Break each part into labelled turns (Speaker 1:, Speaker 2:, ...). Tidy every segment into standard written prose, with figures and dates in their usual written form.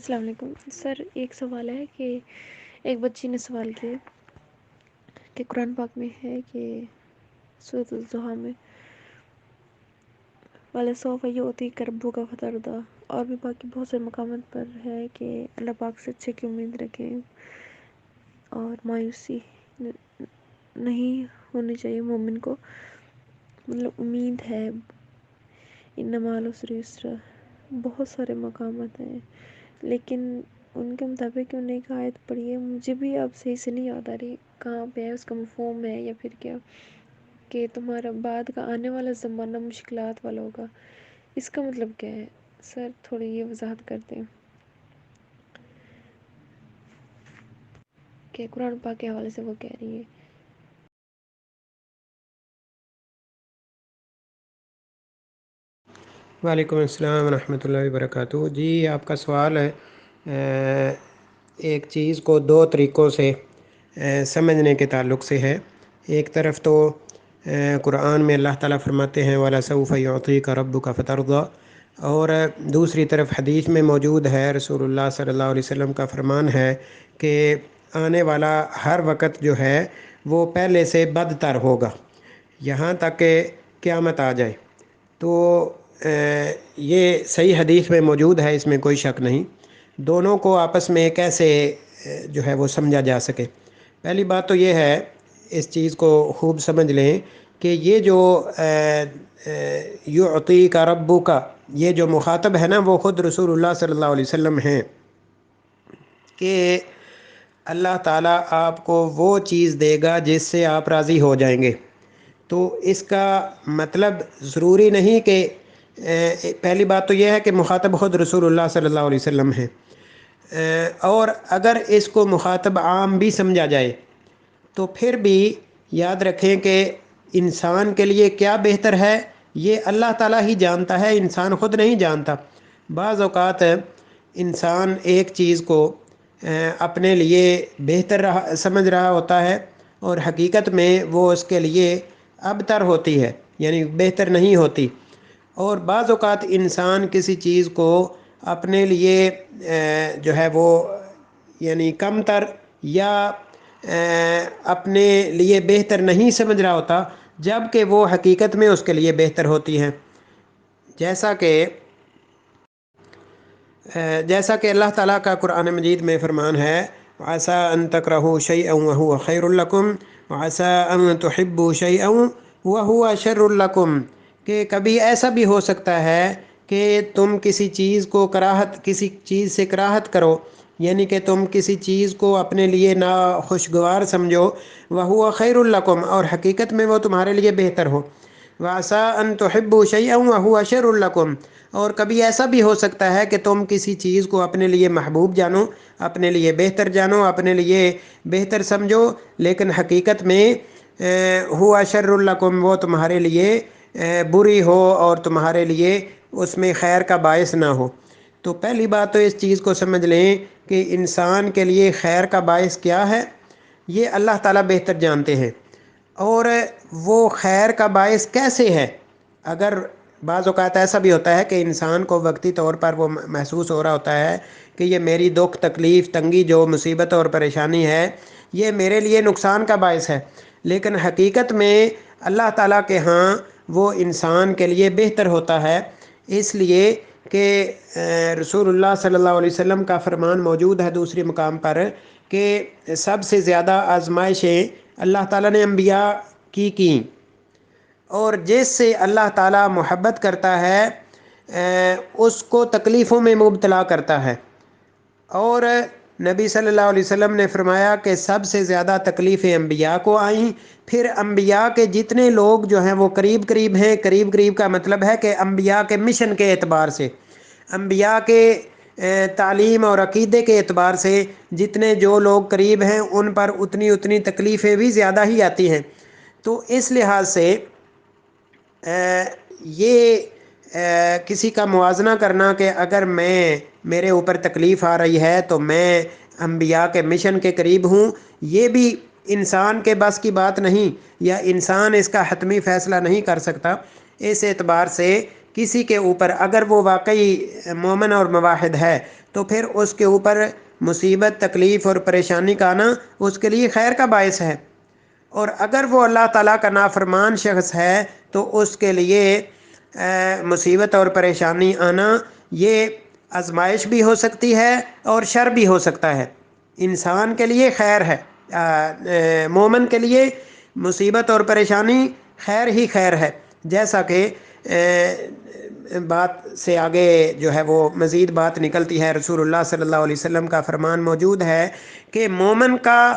Speaker 1: السلام علیکم سر، ایک سوال ہے کہ ایک بچی نے سوال کیا کہ قرآن پاک میں ہے کہ سورۃ الضحیٰ میں وَلَسَوْفَ يُعْطِيكَ رَبُّكَ فَتَرْضَىٰ، اور بھی باقی بہت سے مقامات پر ہے کہ اللہ پاک سے اچھے کی امید رکھیں اور مایوسی نہیں ہونی چاہیے مومن کو، مطلب امید ہے، اِنَّ مَعَ الْعُسْرِ یُسْرًا، بہت سارے مقامات ہیں، لیکن ان کے مطابق انہیں ایک آیت پڑھی ہے، مجھے بھی اب صحیح سے نہیں یاد آ رہی کہاں پہ ہے، اس کا مفہوم ہے یا پھر کیا، کہ تمہارا بعد کا آنے والا زمانہ مشکلات والا ہوگا، اس کا مطلب کیا ہے سر؟ تھوڑی یہ وضاحت کرتے ہیں کہ قرآن پاک کے حوالے سے وہ کہہ رہی ہے۔
Speaker 2: وعلیکم السلام ورحمۃ اللہ وبرکاتہ۔ جی، آپ کا سوال ہے ایک چیز کو دو طریقوں سے سمجھنے کے تعلق سے ہے۔ ایک طرف تو قرآن میں اللہ تعالیٰ فرماتے ہیں وَلَسَوْفَ يُعْطِيكَ رَبُّكَ فَتَرْضَىٰ، اور دوسری طرف حدیث میں موجود ہے، رسول اللہ صلی اللہ علیہ وسلم کا فرمان ہے کہ آنے والا ہر وقت جو ہے وہ پہلے سے بدتر ہوگا یہاں تک کہ قیامت آ جائے۔ تو یہ صحیح حدیث میں موجود ہے، اس میں کوئی شک نہیں۔ دونوں کو آپس میں کیسے جو ہے وہ سمجھا جا سکے؟ پہلی بات تو یہ ہے، اس چیز کو خوب سمجھ لیں کہ یہ جو یعطیک ربک کا یہ جو مخاطب ہے نا، وہ خود رسول اللہ صلی اللہ علیہ وسلم ہیں کہ اللہ تعالیٰ آپ کو وہ چیز دے گا جس سے آپ راضی ہو جائیں گے۔ تو اس کا مطلب ضروری نہیں کہ پہلی بات تو یہ ہے کہ مخاطب خود رسول اللہ صلی اللہ علیہ وسلم ہیں، اور اگر اس کو مخاطب عام بھی سمجھا جائے تو پھر بھی یاد رکھیں کہ انسان کے لیے کیا بہتر ہے یہ اللہ تعالیٰ ہی جانتا ہے، انسان خود نہیں جانتا۔ بعض اوقات انسان ایک چیز کو اپنے لیے بہتر سمجھ رہا ہوتا ہے اور حقیقت میں وہ اس کے لیے ابتر ہوتی ہے، یعنی بہتر نہیں ہوتی۔ اور بعض اوقات انسان کسی چیز کو اپنے لیے جو ہے وہ یعنی کم تر یا اپنے لیے بہتر نہیں سمجھ رہا ہوتا، جب کہ وہ حقیقت میں اس کے لیے بہتر ہوتی ہے۔ جیسا کہ اللہ تعالیٰ کا قرآن مجید میں فرمان ہے عَسَىٰ أَن تَكْرَهُوا شَيْئًا وَهُوَ خَيْرٌ لَكُمْ وَعَسَىٰ أَن تُحِبُّوا شَيْئًا وَهُوَ شَرٌّ لَكُمْ، کہ کبھی ایسا بھی ہو سکتا ہے کہ تم کسی چیز سے کراہت کرو، یعنی کہ تم کسی چیز کو اپنے لیے ناخوشگوار سمجھو، وَهُوَ خَيْرٌ لَكُمْ، اور حقیقت میں وہ تمہارے لیے بہتر ہو، وَعَسَىٰ أَن تُحِبُّوا شَيْئًا وَهُوَ شَرٌّ لَكُمْ، اور کبھی ایسا بھی ہو سکتا ہے کہ تم کسی چیز کو اپنے لیے محبوب جانو، اپنے لیے بہتر جانو، اپنے لیے بہتر سمجھو، لیکن حقیقت میں ہوا شر لکم، وہ تمہارے لیے بری ہو اور تمہارے لیے اس میں خیر کا باعث نہ ہو۔ تو پہلی بات تو اس چیز کو سمجھ لیں کہ انسان کے لیے خیر کا باعث کیا ہے، یہ اللہ تعالیٰ بہتر جانتے ہیں، اور وہ خیر کا باعث کیسے ہے۔ اگر بعض اوقات ایسا بھی ہوتا ہے کہ انسان کو وقتی طور پر وہ محسوس ہو رہا ہوتا ہے کہ یہ میری دکھ تکلیف تنگی جو مصیبت اور پریشانی ہے یہ میرے لیے نقصان کا باعث ہے، لیکن حقیقت میں اللہ تعالیٰ کے ہاں وہ انسان کے لیے بہتر ہوتا ہے، اس لیے کہ رسول اللہ صلی اللہ علیہ وسلم کا فرمان موجود ہے دوسری مقام پر کہ سب سے زیادہ آزمائشیں اللہ تعالیٰ نے انبیاء کی، اور جس سے اللہ تعالیٰ محبت کرتا ہے اس کو تکلیفوں میں مبتلا کرتا ہے۔ اور نبی صلی اللہ علیہ وسلم نے فرمایا کہ سب سے زیادہ تکلیفیں انبیاء کو آئیں، پھر انبیاء کے جتنے لوگ جو ہیں وہ قریب قریب ہیں، قریب قریب کا مطلب ہے کہ انبیاء کے مشن کے اعتبار سے، انبیاء کے تعلیم اور عقیدے کے اعتبار سے جتنے جو لوگ قریب ہیں ان پر اتنی تکلیفیں بھی زیادہ ہی آتی ہیں۔ تو اس لحاظ سے یہ کسی کا موازنہ کرنا کہ اگر میرے اوپر تکلیف آ رہی ہے تو میں انبیاء کے مشن کے قریب ہوں، یہ بھی انسان کے بس کی بات نہیں، یا انسان اس کا حتمی فیصلہ نہیں کر سکتا۔ اس اعتبار سے کسی کے اوپر اگر وہ واقعی مومن اور موحد ہے تو پھر اس کے اوپر مصیبت تکلیف اور پریشانی کا آنا اس کے لیے خیر کا باعث ہے، اور اگر وہ اللہ تعالیٰ کا نافرمان شخص ہے تو اس کے لیے مصیبت اور پریشانی آنا یہ آزمائش بھی ہو سکتی ہے اور شر بھی ہو سکتا ہے۔ انسان کے لیے خیر ہے، مومن کے لیے مصیبت اور پریشانی خیر ہی خیر ہے، جیسا کہ بات سے آگے جو ہے وہ مزید بات نکلتی ہے۔ رسول اللہ صلی اللہ علیہ وسلم کا فرمان موجود ہے کہ مومن کا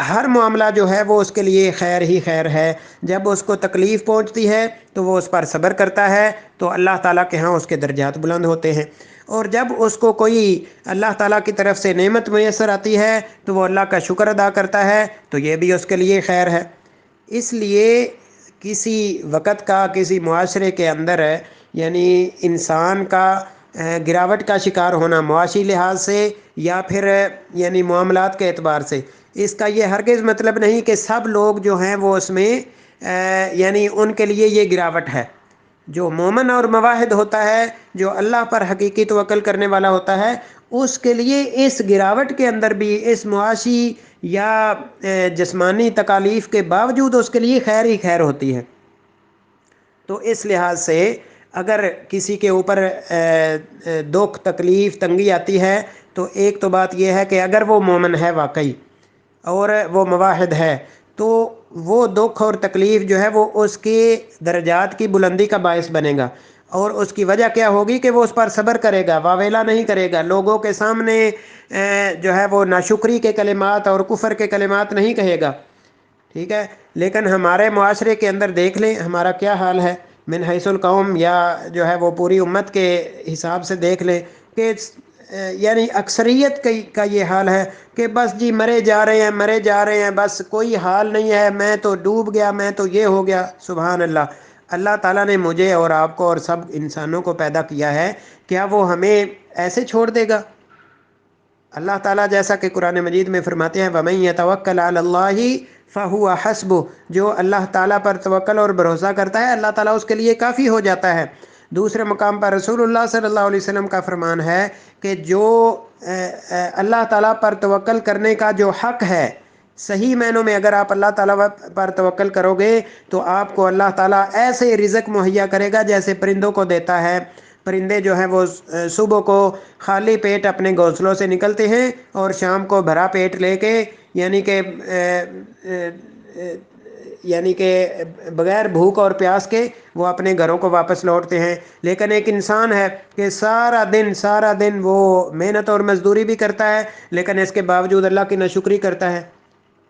Speaker 2: ہر معاملہ جو ہے وہ اس کے لیے خیر ہی خیر ہے۔ جب اس کو تکلیف پہنچتی ہے تو وہ اس پر صبر کرتا ہے تو اللہ تعالیٰ کے ہاں اس کے درجات بلند ہوتے ہیں، اور جب اس کو کوئی اللہ تعالیٰ کی طرف سے نعمت میسر آتی ہے تو وہ اللہ کا شکر ادا کرتا ہے تو یہ بھی اس کے لیے خیر ہے۔ اس لیے کسی وقت کا کسی معاشرے کے اندر یعنی انسان کا گراوٹ کا شکار ہونا معاشی لحاظ سے یا پھر یعنی معاملات کے اعتبار سے، اس کا یہ ہرگز مطلب نہیں کہ سب لوگ جو ہیں وہ اس میں یعنی ان کے لیے یہ گراوٹ ہے۔ جو مومن اور موحد ہوتا ہے، جو اللہ پر حقیقی توکل کرنے والا ہوتا ہے، اس کے لیے اس گراوٹ کے اندر بھی اس معاشی یا جسمانی تکالیف کے باوجود اس کے لیے خیر ہی خیر ہوتی ہے۔ تو اس لحاظ سے اگر کسی کے اوپر دکھ تکلیف تنگی آتی ہے تو ایک تو بات یہ ہے کہ اگر وہ مومن ہے واقعی اور وہ موحد ہے تو وہ دکھ اور تکلیف جو ہے وہ اس کے درجات کی بلندی کا باعث بنے گا، اور اس کی وجہ کیا ہوگی کہ وہ اس پر صبر کرے گا، واویلا نہیں کرے گا، لوگوں کے سامنے جو ہے وہ ناشکری کے کلمات اور کفر کے کلمات نہیں کہے گا، ٹھیک ہے۔ لیکن ہمارے معاشرے کے اندر دیکھ لیں ہمارا کیا حال ہے، من حیث القوم یا جو ہے وہ پوری امت کے حساب سے دیکھ لیں کہ یعنی اکثریت کا یہ حال ہے کہ بس جی مرے جا رہے ہیں، بس کوئی حال نہیں ہے، میں تو ڈوب گیا، میں تو یہ ہو گیا۔ سبحان اللہ، اللہ تعالیٰ نے مجھے اور آپ کو اور سب انسانوں کو پیدا کیا ہے، کیا وہ ہمیں ایسے چھوڑ دے گا؟ اللہ تعالیٰ جیسا کہ قرآن مجید میں فرماتے ہیں وَمَن يَتَوَكَّلْ عَلَى اللَّهِ فَهُوَ حَسْبُهُ، جو اللہ تعالیٰ پر توکل اور بھروسہ کرتا ہے اللہ تعالیٰ اس کے لیے کافی ہو جاتا ہے۔ دوسرے مقام پر رسول اللہ صلی اللہ علیہ وسلم کا فرمان ہے کہ جو اللہ تعالیٰ پر توکل کرنے کا جو حق ہے، صحیح معنوں میں اگر آپ اللہ تعالیٰ پر توکل کرو گے تو آپ کو اللہ تعالیٰ ایسے رزق مہیا کرے گا جیسے پرندوں کو دیتا ہے۔ پرندے جو ہیں وہ صبح کو خالی پیٹ اپنے گھونسلوں سے نکلتے ہیں اور شام کو بھرا پیٹ لے کے یعنی کہ بغیر بھوک اور پیاس کے وہ اپنے گھروں کو واپس لوٹتے ہیں۔ لیکن ایک انسان ہے کہ سارا دن وہ محنت اور مزدوری بھی کرتا ہے لیکن اس کے باوجود اللہ کی ناشکری کرتا ہے،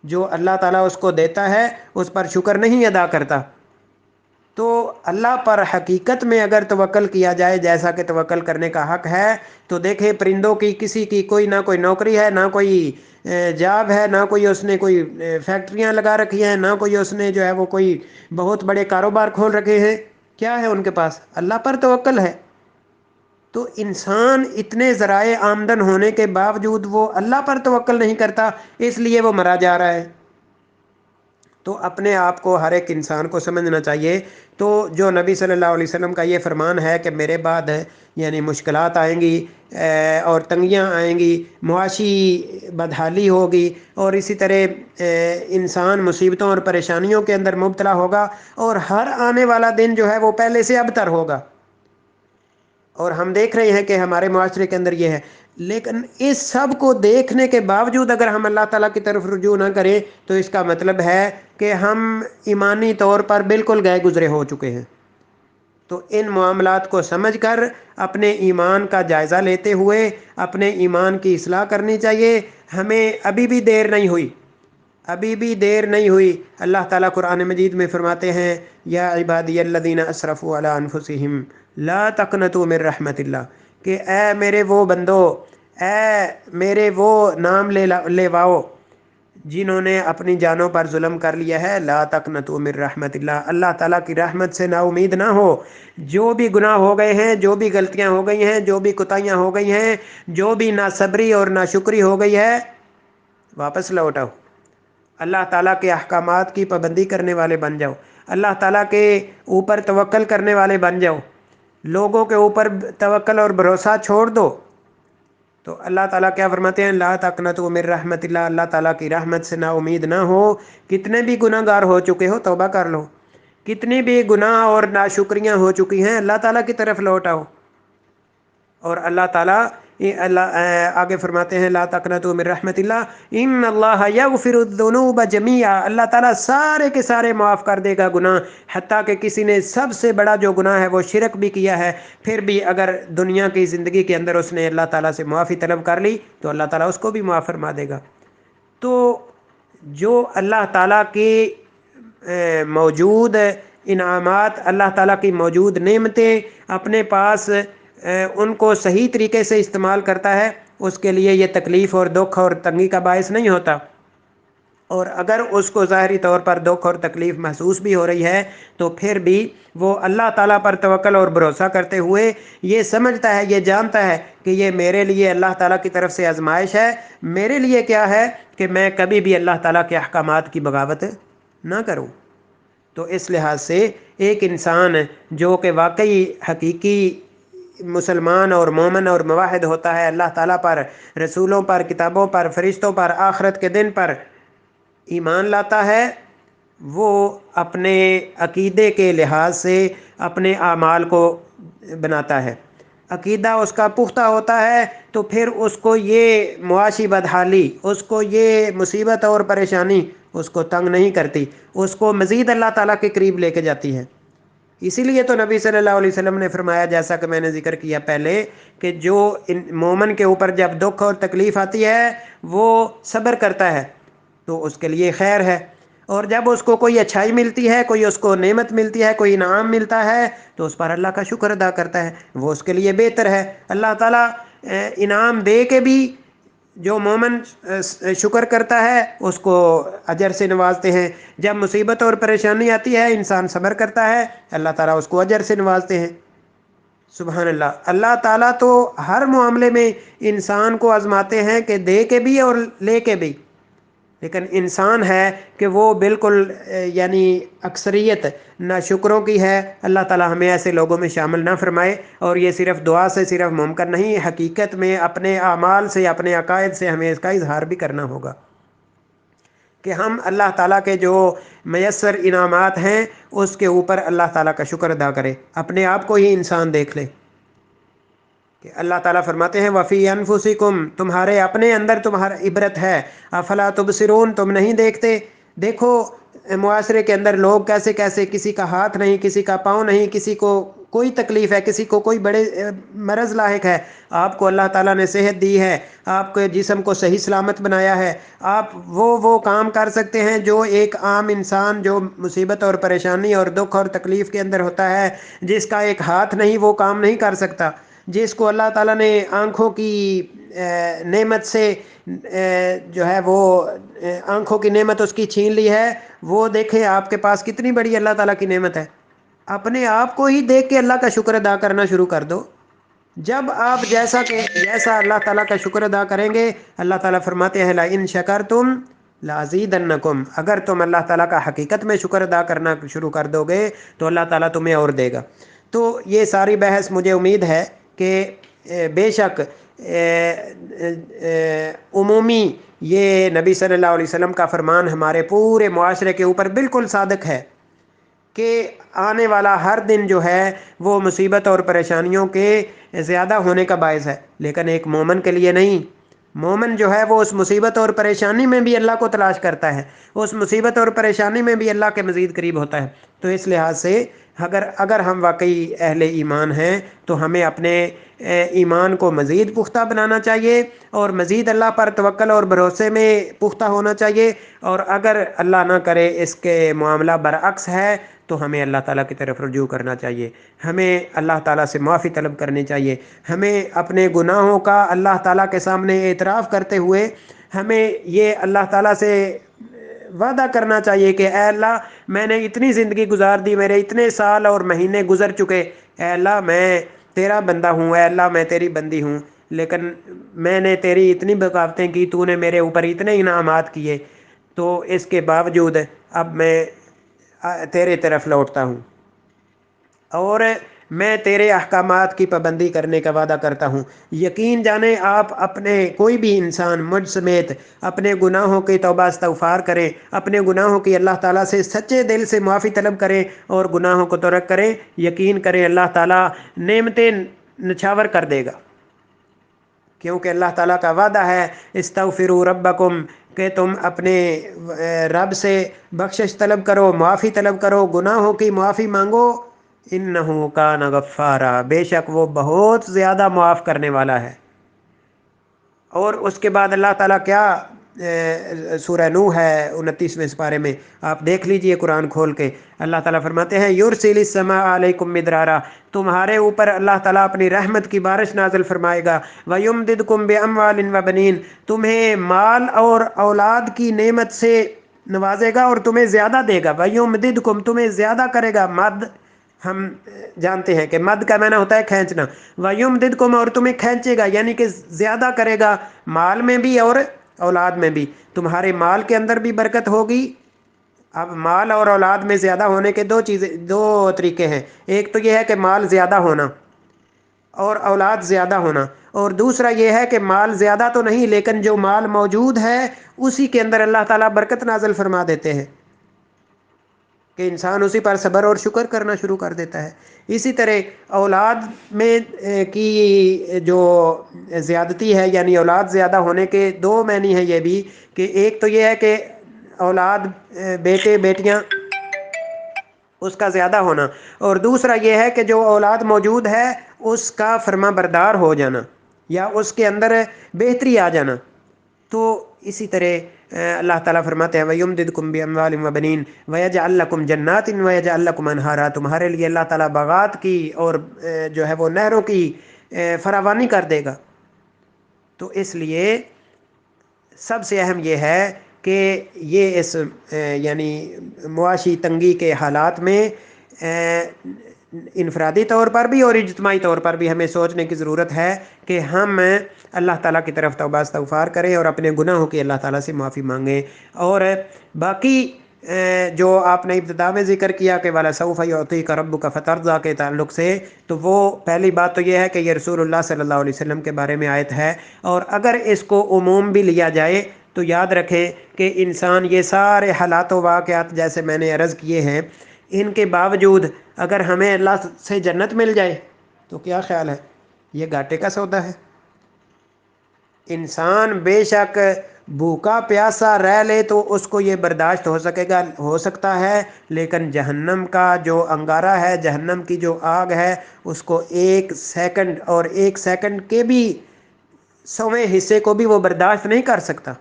Speaker 2: جو اللہ تعالیٰ اس کو دیتا ہے اس پر شکر نہیں ادا کرتا۔ تو اللہ پر حقیقت میں اگر توکل کیا جائے جیسا کہ توکل کرنے کا حق ہے تو دیکھیں پرندوں کی کسی کی کوئی نہ کوئی نوکری ہے، نہ کوئی جاب ہے، نہ کوئی اس نے کوئی فیکٹریاں لگا رکھی ہیں، نہ کوئی اس نے جو ہے وہ کوئی بہت بڑے کاروبار کھول رکھے ہیں، کیا ہے ان کے پاس؟ اللہ پر توکل ہے۔ تو انسان اتنے ذرائع آمدن ہونے کے باوجود وہ اللہ پر توکل نہیں کرتا، اس لیے وہ مرا جا رہا ہے۔ تو اپنے آپ کو ہر ایک انسان کو سمجھنا چاہیے۔ تو جو نبی صلی اللہ علیہ وسلم کا یہ فرمان ہے کہ میرے بعد یعنی مشکلات آئیں گی اور تنگیاں آئیں گی، معاشی بدحالی ہوگی، اور اسی طرح انسان مصیبتوں اور پریشانیوں کے اندر مبتلا ہوگا، اور ہر آنے والا دن جو ہے وہ پہلے سے ابتر ہوگا، اور ہم دیکھ رہے ہیں کہ ہمارے معاشرے کے اندر یہ ہے۔ لیکن اس سب کو دیکھنے کے باوجود اگر ہم اللہ تعالیٰ کی طرف رجوع نہ کریں تو اس کا مطلب ہے کہ ہم ایمانی طور پر بالکل گئے گزرے ہو چکے ہیں۔ تو ان معاملات کو سمجھ کر اپنے ایمان کا جائزہ لیتے ہوئے اپنے ایمان کی اصلاح کرنی چاہیے۔ ہمیں ابھی بھی دیر نہیں ہوئی۔ اللہ تعالیٰ قرآن مجید میں فرماتے ہیں یا عبادی الذین اسرفوا علی انفسہم لا تقنطوا من رحمت اللہ، کہ اے میرے وہ بندو، اے میرے وہ نام لیواؤ جنہوں نے اپنی جانوں پر ظلم کر لیا ہے، لا تقنطوا من رحمت اللہ، اللہ تعالیٰ کی رحمت سے نا امید نہ ہو۔ جو بھی گناہ ہو گئے ہیں، جو بھی غلطیاں ہو گئی ہیں، جو بھی کوتاہیاں ہو گئی ہیں، جو بھی ناصبری اور ناشکری ہو گئی ہے، واپس لوٹ آؤ، اللہ تعالیٰ کے احکامات کی پابندی کرنے والے بن جاؤ، اللہ تعالیٰ کے اوپر توکل کرنے والے بن جاؤ، لوگوں کے اوپر توکل اور بھروسہ چھوڑ دو، تو اللہ تعالیٰ کیا فرماتے ہیں، لا تقنطوا من رحمت اللہ، اللہ تعالیٰ کی رحمت سے نا امید نہ ہو. کتنے بھی گناہ گار ہو چکے ہو توبہ کر لو، کتنی بھی گناہ اور ناشکریاں ہو چکی ہیں اللہ تعالیٰ کی طرف لوٹ آؤ. اور اللہ تعالیٰ آگے فرماتے ہیں لا تقنطوا من رحمت اللہ ان اللہ یغفر الذنوب جميعا، اللہ تعالیٰ سارے کے سارے معاف کر دے گا گناہ، حتیٰ کہ کسی نے سب سے بڑا جو گناہ ہے وہ شرک بھی کیا ہے، پھر بھی اگر دنیا کی زندگی کے اندر اس نے اللہ تعالیٰ سے معافی طلب کر لی تو اللہ تعالیٰ اس کو بھی معاف فرما دے گا. تو جو اللہ تعالیٰ کی موجود انعامات، اللہ تعالیٰ کی موجود نعمتیں اپنے پاس ان کو صحیح طریقے سے استعمال کرتا ہے، اس کے لیے یہ تکلیف اور دکھ اور تنگی کا باعث نہیں ہوتا. اور اگر اس کو ظاہری طور پر دکھ اور تکلیف محسوس بھی ہو رہی ہے تو پھر بھی وہ اللہ تعالیٰ پر توکل اور بھروسہ کرتے ہوئے یہ سمجھتا ہے، یہ جانتا ہے کہ یہ میرے لیے اللہ تعالیٰ کی طرف سے آزمائش ہے. میرے لیے کیا ہے کہ میں کبھی بھی اللہ تعالیٰ کے احکامات کی بغاوت نہ کروں. تو اس لحاظ سے ایک انسان جو کہ واقعی حقیقی مسلمان اور مومن اور موحد ہوتا ہے، اللہ تعالیٰ پر، رسولوں پر، کتابوں پر، فرشتوں پر، آخرت کے دن پر ایمان لاتا ہے، وہ اپنے عقیدے کے لحاظ سے اپنے اعمال کو بناتا ہے. عقیدہ اس کا پختہ ہوتا ہے تو پھر اس کو یہ معاشی بدحالی، اس کو یہ مصیبت اور پریشانی اس کو تنگ نہیں کرتی، اس کو مزید اللہ تعالیٰ کے قریب لے کے جاتی ہے. اسی لیے تو نبی صلی اللہ علیہ وسلم نے فرمایا، جیسا کہ میں نے ذکر کیا پہلے، کہ جو مومن کے اوپر جب دکھ اور تکلیف آتی ہے وہ صبر کرتا ہے تو اس کے لیے خیر ہے، اور جب اس کو کوئی اچھائی ملتی ہے، کوئی اس کو نعمت ملتی ہے، کوئی انعام ملتا ہے تو اس پر اللہ کا شکر ادا کرتا ہے، وہ اس کے لیے بہتر ہے. اللہ تعالیٰ انعام دے کے بھی جو مومن شکر کرتا ہے اس کو اجر سے نوازتے ہیں. جب مصیبت اور پریشانی آتی ہے انسان صبر کرتا ہے، اللہ تعالیٰ اس کو اجر سے نوازتے ہیں. سبحان اللہ. اللہ تعالیٰ تو ہر معاملے میں انسان کو آزماتے ہیں کہ دے کے بھی اور لے کے بھی، لیکن انسان ہے کہ وہ بالکل یعنی اکثریت ناشکروں کی ہے. اللہ تعالیٰ ہمیں ایسے لوگوں میں شامل نہ فرمائے. اور یہ صرف دعا سے صرف ممکن نہیں، حقیقت میں اپنے اعمال سے، اپنے عقائد سے ہمیں اس کا اظہار بھی کرنا ہوگا کہ ہم اللہ تعالیٰ کے جو میسر انعامات ہیں اس کے اوپر اللہ تعالیٰ کا شکر ادا کریں. اپنے آپ کو ہی انسان دیکھ لے کہ اللہ تعالیٰ فرماتے ہیں وفی انفسکم، تمہارے اپنے اندر تمہارا عبرت ہے. افلا تبصرون، تم نہیں دیکھتے؟ دیکھو معاشرے کے اندر لوگ کیسے کیسے، کسی کا ہاتھ نہیں، کسی کا پاؤں نہیں، کسی کو کوئی تکلیف ہے، کسی کو کوئی بڑے مرض لاحق ہے. آپ کو اللہ تعالیٰ نے صحت دی ہے، آپ کے جسم کو صحیح سلامت بنایا ہے، آپ وہ کام کر سکتے ہیں جو ایک عام انسان جو مصیبت اور پریشانی اور دکھ اور تکلیف کے اندر ہوتا ہے، جس کا ایک ہاتھ نہیں، وہ کام نہیں کر سکتا. جس کو اللہ تعالیٰ نے آنکھوں کی نعمت سے جو ہے وہ آنکھوں کی نعمت اس کی چھین لی ہے، وہ دیکھیں آپ کے پاس کتنی بڑی اللہ تعالیٰ کی نعمت ہے. اپنے آپ کو ہی دیکھ کے اللہ کا شکر ادا کرنا شروع کر دو. جب آپ جیسا اللہ تعالیٰ کا شکر ادا کریں گے، اللہ تعالیٰ فرماتے ہیں لَإِن شَكَرْتُمْ لَأَزِيدَنَّكُمْ، اگر تم اللہ تعالیٰ کا حقیقت میں شکر ادا کرنا شروع کر دو گے تو اللہ تعالیٰ تمہیں اور دے گا. تو یہ ساری بحث مجھے امید ہے کہ بے شک عمومی یہ نبی صلی اللہ علیہ وسلم کا فرمان ہمارے پورے معاشرے کے اوپر بالکل صادق ہے کہ آنے والا ہر دن جو ہے وہ مصیبت اور پریشانیوں کے زیادہ ہونے کا باعث ہے، لیکن ایک مومن کے لیے نہیں. مومن جو ہے وہ اس مصیبت اور پریشانی میں بھی اللہ کو تلاش کرتا ہے، اس مصیبت اور پریشانی میں بھی اللہ کے مزید قریب ہوتا ہے. تو اس لحاظ سے اگر ہم واقعی اہل ایمان ہیں تو ہمیں اپنے ایمان کو مزید پختہ بنانا چاہیے اور مزید اللہ پر توکل اور بھروسے میں پختہ ہونا چاہیے. اور اگر اللہ نہ کرے اس کے معاملہ برعکس ہے تو ہمیں اللہ تعالیٰ کی طرف رجوع کرنا چاہیے، ہمیں اللہ تعالیٰ سے معافی طلب کرنی چاہیے، ہمیں اپنے گناہوں کا اللہ تعالیٰ کے سامنے اعتراف کرتے ہوئے ہمیں یہ اللہ تعالیٰ سے وعدہ کرنا چاہیے کہ اے اللہ میں نے اتنی زندگی گزار دی، میرے اتنے سال اور مہینے گزر چکے، اے اللہ میں تیرا بندہ ہوں، اے اللہ میں تیری بندی ہوں، لیکن میں نے تیری اتنی بغاوتیں کی، تو نے میرے اوپر اتنے انعامات کیے، تو اس کے باوجود اب میں تیرے طرف لوٹتا ہوں. اور میں تیرے احکامات کی پابندی کرنے کا وعدہ کرتا ہوں۔ یقین جانیں آپ اپنے کوئی بھی انسان مجھ سمیت اپنے گناہوں کی توبہ استغفار کرے، اپنے گناہوں کی اللہ تعالیٰ سے سچے دل سے معافی طلب کرے اور گناہوں کو ترک کرے، یقین کرے اللہ تعالیٰ نعمتیں نچھاور کر دے گا، کیونکہ اللہ تعالیٰ کا وعدہ ہے استغفروا ربکم، کہ تم اپنے رب سے بخشش طلب کرو، معافی طلب کرو، گناہوں کی معافی مانگو، انہ کان غفارا، بے شک وہ بہت زیادہ معاف کرنے والا ہے۔ اور اس کے بعد اللہ تعالیٰ کیا سورہ نوح ہے 29ویں سپارے میں، آپ دیکھ لیجئے قرآن کھول کے، اللہ تعالیٰ فرماتے ہیں یرسل السماء علیکم مدرارا، تمہارے اوپر اللہ تعالیٰ اپنی رحمت کی بارش نازل فرمائے گا، وَيُمْدِدْكُمْ بِأَمْوَالٍ وَبَنِينَ، تمہیں مال اور اولاد کی نعمت سے نوازے گا اور تمہیں زیادہ دے گا، وَيُمْدِدْكُمْ، تمہیں زیادہ کرے گا، مد ہم جانتے ہیں کہ مد کا معنی ہوتا ہے کھینچنا، وَيُمْدِدْكُمْ، اور تمہیں کھینچے گا یعنی کہ زیادہ کرے گا، مال میں بھی اور اولاد میں بھی، تمہارے مال کے اندر بھی برکت ہوگی۔ اب مال اور اولاد میں زیادہ ہونے کے دو طریقے ہیں، ایک تو یہ ہے کہ مال زیادہ ہونا اور اولاد زیادہ ہونا، اور دوسرا یہ ہے کہ مال زیادہ تو نہیں لیکن جو مال موجود ہے اسی کے اندر اللہ تعالیٰ برکت نازل فرما دیتے ہیں کہ انسان اسی پر صبر اور شکر کرنا شروع کر دیتا ہے۔ اسی طرح اولاد میں کی جو زیادتی ہے، یعنی اولاد زیادہ ہونے کے دو معنی ہیں یہ بھی، کہ ایک تو یہ ہے کہ اولاد بیٹے بیٹیاں اس کا زیادہ ہونا، اور دوسرا یہ ہے کہ جو اولاد موجود ہے اس کا فرما بردار ہو جانا یا اس کے اندر بہتری آ جانا۔ تو اسی طرح اللہ تعالیٰ فرماتے ہیں وَيُمْدِدْكُمْ بِأَمْوَالٍ وَبَنِينَ وَيَجْعَلْ لَكُمْ جَنَّاتٍ وَيَجْعَلْ لَكُمْ أَنْهَارًا، تمہارے لیے اللہ تعالیٰ باغات کی اور جو ہے وہ نہروں کی فراوانی کر دے گا۔ تو اس لیے سب سے اہم یہ ہے کہ یہ اس یعنی معاشی تنگی کے حالات میں انفرادی طور پر بھی اور اجتماعی طور پر بھی ہمیں سوچنے کی ضرورت ہے کہ ہم اللہ تعالیٰ کی طرف توبہ استغفار کریں اور اپنے گناہوں کی اللہ تعالیٰ سے معافی مانگیں۔ اور باقی جو آپ نے ابتدا میں ذکر کیا کہ وَلَسَوْفَ يُعْطِيكَ رَبُّكَ فَتَرْضَىٰ کے تعلق سے، تو وہ پہلی بات تو یہ ہے کہ یہ رسول اللہ صلی اللہ علیہ وسلم کے بارے میں آیت ہے، اور اگر اس کو عموم بھی لیا جائے تو یاد رکھیں کہ انسان یہ سارے حالات و واقعات جیسے میں نے عرض کیے ہیں، ان کے باوجود اگر ہمیں اللہ سے جنت مل جائے تو کیا خیال ہے؟ یہ گھاٹے کا سودا ہے۔ انسان بے شک بھوکا پیاسا رہ لے تو اس کو یہ برداشت ہو سکتا ہے، لیکن جہنم کا جو انگارہ ہے، جہنم کی جو آگ ہے، اس کو 1 سیکنڈ اور 1 سیکنڈ کے بھی 100ویں حصے کو بھی وہ برداشت نہیں کر سکتا۔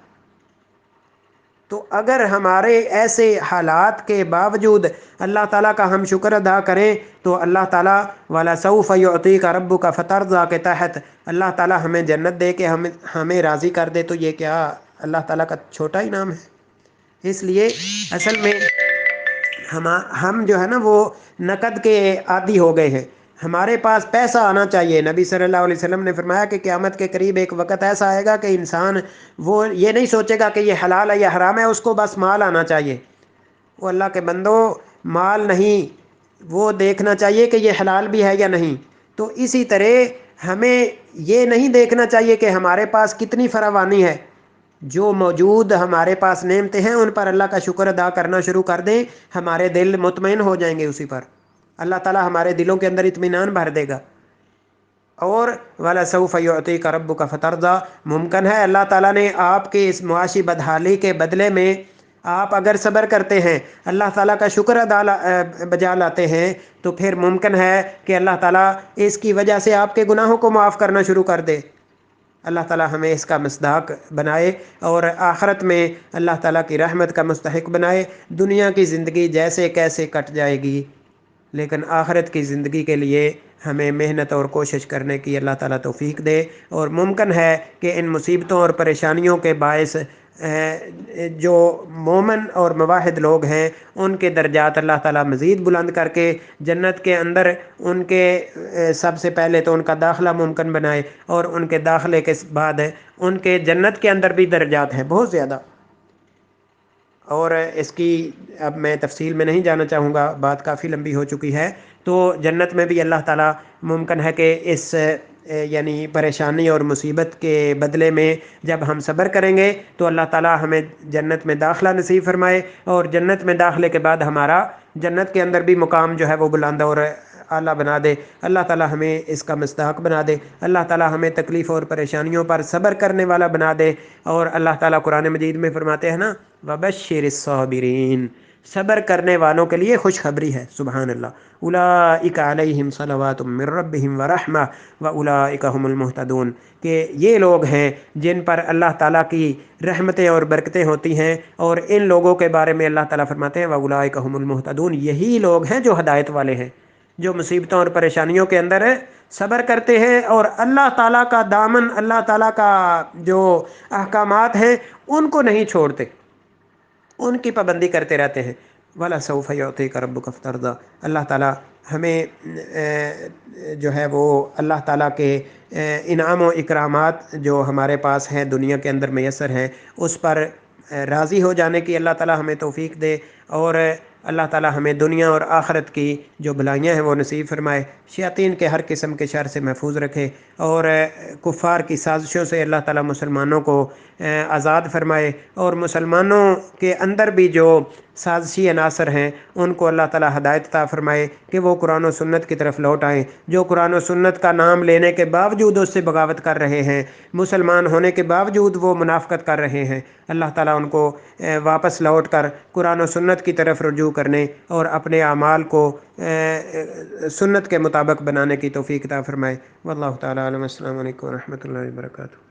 Speaker 2: تو اگر ہمارے ایسے حالات کے باوجود اللہ تعالیٰ کا ہم شکر ادا کریں تو اللہ تعالیٰ وَلَسَوْفَ يُعْطِيكَ رَبُّكَ فَتَرْضَىٰ کے تحت اللہ تعالیٰ ہمیں جنت دے کے ہمیں راضی کر دے، تو یہ کیا اللہ تعالیٰ کا چھوٹا انعام ہے؟ اس لیے اصل میں ہم جو ہے نا وہ نقد کے عادی ہو گئے ہیں، ہمارے پاس پیسہ آنا چاہیے۔ نبی صلی اللہ علیہ وسلم نے فرمایا کہ قیامت کے قریب ایک وقت ایسا آئے گا کہ انسان وہ یہ نہیں سوچے گا کہ یہ حلال ہے یا حرام ہے، اس کو بس مال آنا چاہیے۔ وہ اللہ کے بندو، مال نہیں، وہ دیکھنا چاہیے کہ یہ حلال بھی ہے یا نہیں۔ تو اسی طرح ہمیں یہ نہیں دیکھنا چاہیے کہ ہمارے پاس کتنی فراوانی ہے، جو موجود ہمارے پاس نعمتیں ہیں ان پر اللہ کا شکر ادا کرنا شروع کر دیں، ہمارے دل مطمئن ہو جائیں گے اسی پر، اللہ تعالیٰ ہمارے دلوں کے اندر اطمینان بھر دے گا۔ اور وَلَسَوْفَ يُعْطِيكَ رَبُّكَ فَتَرْضَىٰ، ممکن ہے اللہ تعالیٰ نے آپ کے اس معاشی بدحالی کے بدلے میں آپ اگر صبر کرتے ہیں، اللہ تعالیٰ کا شکر بجا لاتے ہیں، تو پھر ممکن ہے کہ اللہ تعالیٰ اس کی وجہ سے آپ کے گناہوں کو معاف کرنا شروع کر دے۔ اللہ تعالیٰ ہمیں اس کا مصداق بنائے اور آخرت میں اللہ تعالیٰ کی رحمت کا مستحق بنائے۔ دنیا کی زندگی جیسے کیسے کٹ جائے گی، لیکن آخرت کی زندگی کے لیے ہمیں محنت اور کوشش کرنے کی اللہ تعالیٰ توفیق دے۔ اور ممکن ہے کہ ان مصیبتوں اور پریشانیوں کے باعث جو مومن اور موحد لوگ ہیں ان کے درجات اللہ تعالیٰ مزید بلند کر کے جنت کے اندر ان کے سب سے پہلے تو ان کا داخلہ ممکن بنائے، اور ان کے داخلے کے بعد ان کے جنت کے اندر بھی درجات ہیں بہت زیادہ، اور اس کی اب میں تفصیل میں نہیں جانا چاہوں گا، بات کافی لمبی ہو چکی ہے۔ تو جنت میں بھی اللہ تعالیٰ ممکن ہے کہ اس یعنی پریشانی اور مصیبت کے بدلے میں جب ہم صبر کریں گے تو اللہ تعالیٰ ہمیں جنت میں داخلہ نصیب فرمائے، اور جنت میں داخلے کے بعد ہمارا جنت کے اندر بھی مقام جو ہے وہ بلند اور اعلیٰ بنا دے۔ اللہ تعالیٰ ہمیں اس کا مستحق بنا دے، اللہ تعالیٰ ہمیں تکلیف اور پریشانیوں پر صبر کرنے والا بنا دے۔ اور اللہ تعالیٰ قرآن مجید میں فرماتے ہیں نا، وَبَشِّرِ الصَّابِرِينَ، صبر کرنے والوں کے لیے خوشخبری ہے۔ سبحان اللہ۔ اولئک علیہم صلوات من ربہم ورحمہ واولئک هم المہتدون، کہ یہ لوگ ہیں جن پر اللہ تعالیٰ کی رحمتیں اور برکتیں ہوتی ہیں، اور ان لوگوں کے بارے میں اللہ تعالیٰ فرماتے ہیں واولئک هم المہتدون، یہی لوگ ہیں جو ہدایت والے ہیں، جو مصیبتوں اور پریشانیوں کے اندر صبر کرتے ہیں اور اللہ تعالیٰ کا دامن، اللہ تعالیٰ کا جو احکامات ہیں ان کو نہیں چھوڑتے، ان کی پابندی کرتے رہتے ہیں۔ وَلَسَوْفَ يُعْطِيكَ رَبُّكَ فَتَرْضَىٰ، اللہ تعالیٰ ہمیں جو ہے وہ اللہ تعالیٰ کے انعام و اکرامات جو ہمارے پاس ہیں، دنیا کے اندر میسر ہیں، اس پر راضی ہو جانے کی اللہ تعالیٰ ہمیں توفیق دے، اور اللہ تعالیٰ ہمیں دنیا اور آخرت کی جو بھلائیاں ہیں وہ نصیب فرمائے، شیاطین کے ہر قسم کے شر سے محفوظ رکھے، اور کفار کی سازشوں سے اللہ تعالیٰ مسلمانوں کو آزاد فرمائے، اور مسلمانوں کے اندر بھی جو سازشی عناصر ہیں ان کو اللہ تعالیٰ ہدایت عطا فرمائے کہ وہ قرآن و سنت کی طرف لوٹ آئیں۔ جو قرآن و سنت کا نام لینے کے باوجود اس سے بغاوت کر رہے ہیں، مسلمان ہونے کے باوجود وہ منافقت کر رہے ہیں، اللہ تعالیٰ ان کو واپس لوٹ کر قرآن و سنت کی طرف رجوع کرنے اور اپنے اعمال کو سنت کے مطابق بنانے کی توفیق عطا فرمائے۔ واللہ تعالیٰ عالم۔ السلام علیکم ورحمۃ اللہ وبرکاتہ۔